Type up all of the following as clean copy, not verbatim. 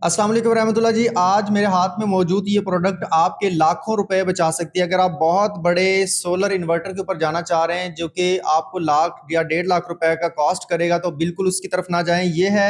अस्सलाम वालेकुम रहमतुल्लाह जी। आज मेरे हाथ में मौजूद ये प्रोडक्ट आपके लाखों रुपए बचा सकती है। अगर आप बहुत बड़े सोलर इन्वर्टर के ऊपर जाना चाह रहे हैं जो कि आपको लाख या 1.5 लाख रुपए का कॉस्ट करेगा, तो बिल्कुल उसकी तरफ ना जाएं। ये है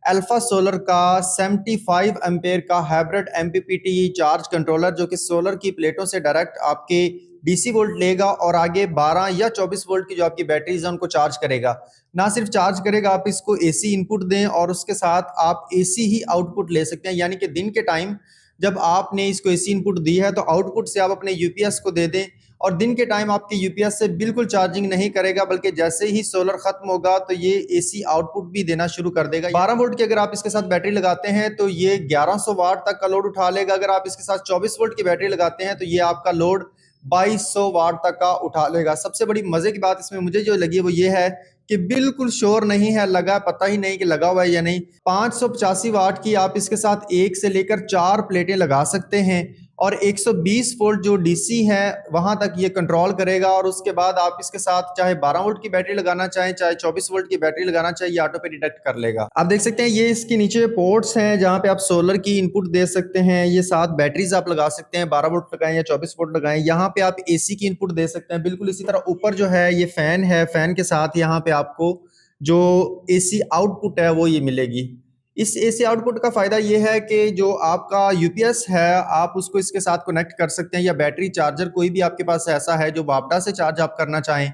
अल्फा सोलर का 75 एम्पेयर का हाइब्रिड एमपीपीटी चार्ज कंट्रोलर, जो कि सोलर की प्लेटों से डायरेक्ट आपके डीसी वोल्ट लेगा और आगे 12 या 24 वोल्ट की जो आपकी बैटरीज है उनको चार्ज करेगा। ना सिर्फ चार्ज करेगा, आप इसको एसी इनपुट दें और उसके साथ आप एसी ही आउटपुट ले सकते हैं। यानी कि दिन के टाइम जब आपने इसको एसी इनपुट दी है तो आउटपुट से आप अपने यूपीएस को दे दें, और दिन के टाइम आपके यूपीएस से बिल्कुल चार्जिंग नहीं करेगा, बल्कि जैसे ही सोलर खत्म होगा तो ये एसी आउटपुट भी देना शुरू कर देगा। 12 वोल्ट की अगर आप इसके साथ बैटरी लगाते हैं तो ये 1100 वाट तक का लोड उठा लेगा। अगर आप इसके साथ 24 वोल्ट की बैटरी लगाते हैं तो ये आपका लोड 2200 वाट तक का उठा लेगा। सबसे बड़ी मजे की बात इसमें मुझे जो लगी वो ये है कि बिल्कुल शोर नहीं है, लगा पता ही नहीं कि लगा हुआ है या नहीं। 585 वाट की आप इसके साथ एक से लेकर 4 प्लेटें लगा सकते हैं, और 120 वोल्ट जो डीसी है वहां तक ये कंट्रोल करेगा। और उसके बाद आप इसके साथ चाहे 12 वोल्ट की बैटरी लगाना चाहें, चाहे 24 वोल्ट की बैटरी लगाना चाहें, ये ऑटो पे डिटेक्ट कर लेगा। आप देख सकते हैं ये इसके नीचे पोर्ट्स हैं जहां पे आप सोलर की इनपुट दे सकते हैं। ये साथ बैटरीज आप लगा सकते हैं, 12 वोल्ट लगाएं या 24 वोल्ट लगाएं। यहाँ पे आप एसी की इनपुट दे सकते हैं। बिल्कुल इसी तरह ऊपर जो है ये फैन है, फैन के साथ यहाँ पे आपको जो एसी आउटपुट है वो ये मिलेगी। इस एसी आउटपुट का फायदा ये है कि जो आपका यूपीएस है आप उसको इसके साथ कनेक्ट कर सकते हैं, या बैटरी चार्जर कोई भी आपके पास ऐसा है जो वापडा से चार्ज आप करना चाहें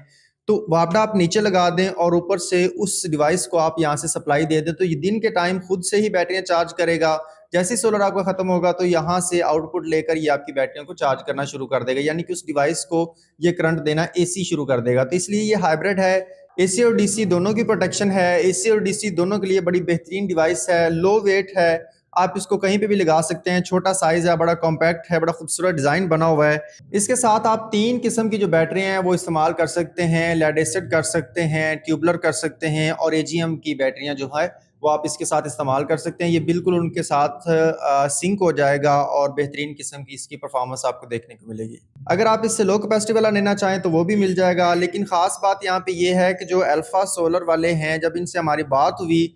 तो वापडा आप नीचे लगा दें और ऊपर से उस डिवाइस को आप यहाँ से सप्लाई दे दें, तो ये दिन के टाइम खुद से ही बैटरियां चार्ज करेगा। जैसे ही सोलर आपका खत्म होगा तो यहाँ से आउटपुट लेकर ये आपकी बैटरियों को चार्ज करना शुरू कर देगा, यानी कि उस डिवाइस को ये करंट देना एसी शुरू कर देगा। तो इसलिए ये हाइब्रिड है, एसी और डीसी दोनों की प्रोटेक्शन है। एसी और डीसी दोनों के लिए बड़ी बेहतरीन डिवाइस है, लो वेट है, आप इसको कहीं पे भी लगा सकते हैं। छोटा साइज है, बड़ा कॉम्पैक्ट है, बड़ा खूबसूरत डिजाइन बना हुआ है। इसके साथ आप 3 किस्म की जो बैटरी हैं वो इस्तेमाल कर सकते हैं। लेड एसिड कर सकते हैं, ट्यूबलर कर सकते हैं, और एजीएम की बैटरियां जो है वो आप इसके साथ इस्तेमाल कर सकते हैं। ये बिल्कुल उनके साथ सिंक हो जाएगा और बेहतरीन किस्म की इसकी परफॉर्मेंस आपको देखने को मिलेगी। अगर आप इससे लो कैपेसिटी वाला लेना चाहें तो वो भी मिल जाएगा, लेकिन खास बात यहाँ पे ये है कि जो अल्फा सोलर वाले हैं, जब इनसे हमारी बात हुई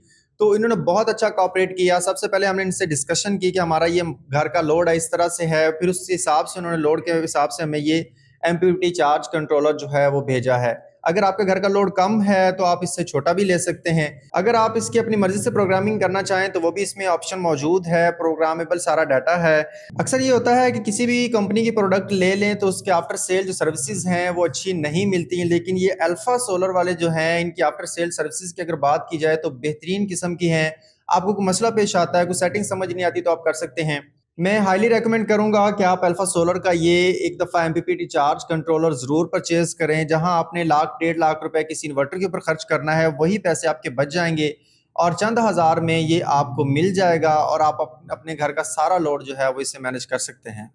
तो इन्होंने बहुत अच्छा कॉपरेट किया। सबसे पहले हमने इनसे डिस्कशन की कि हमारा ये घर का लोड है इस तरह से है, फिर उस हिसाब से उन्होंने लोड के हिसाब से हमें ये एमपीपीटी चार्ज कंट्रोलर जो है वो भेजा है। अगर आपके घर का लोड कम है तो आप इससे छोटा भी ले सकते हैं। अगर आप इसकी अपनी मर्जी से प्रोग्रामिंग करना चाहें तो वो भी इसमें ऑप्शन मौजूद है, प्रोग्रामेबल सारा डाटा है। अक्सर ये होता है कि किसी भी कंपनी की प्रोडक्ट ले लें तो उसके आफ्टर सेल जो सर्विसेज हैं वो अच्छी नहीं मिलती हैं, लेकिन ये अल्फा सोलर वाले जो हैं इनकी आफ्टर सेल सर्विसेज की अगर बात की जाए तो बेहतरीन किस्म की हैं। आपको कोई मसला पेश आता है, कोई सेटिंग समझ नहीं आती तो आप कर सकते हैं। मैं हाईली रेकमेंड करूंगा कि आप अल्फा सोलर का ये एक दफ़ा एमपीपीटी चार्ज कंट्रोलर ज़रूर परचेज करें। जहां आपने लाख 1.5 लाख रुपए किसी इन्वर्टर के ऊपर खर्च करना है, वही पैसे आपके बच जाएंगे और चंद हज़ार में ये आपको मिल जाएगा, और आप अपने घर का सारा लोड जो है वो इससे मैनेज कर सकते हैं।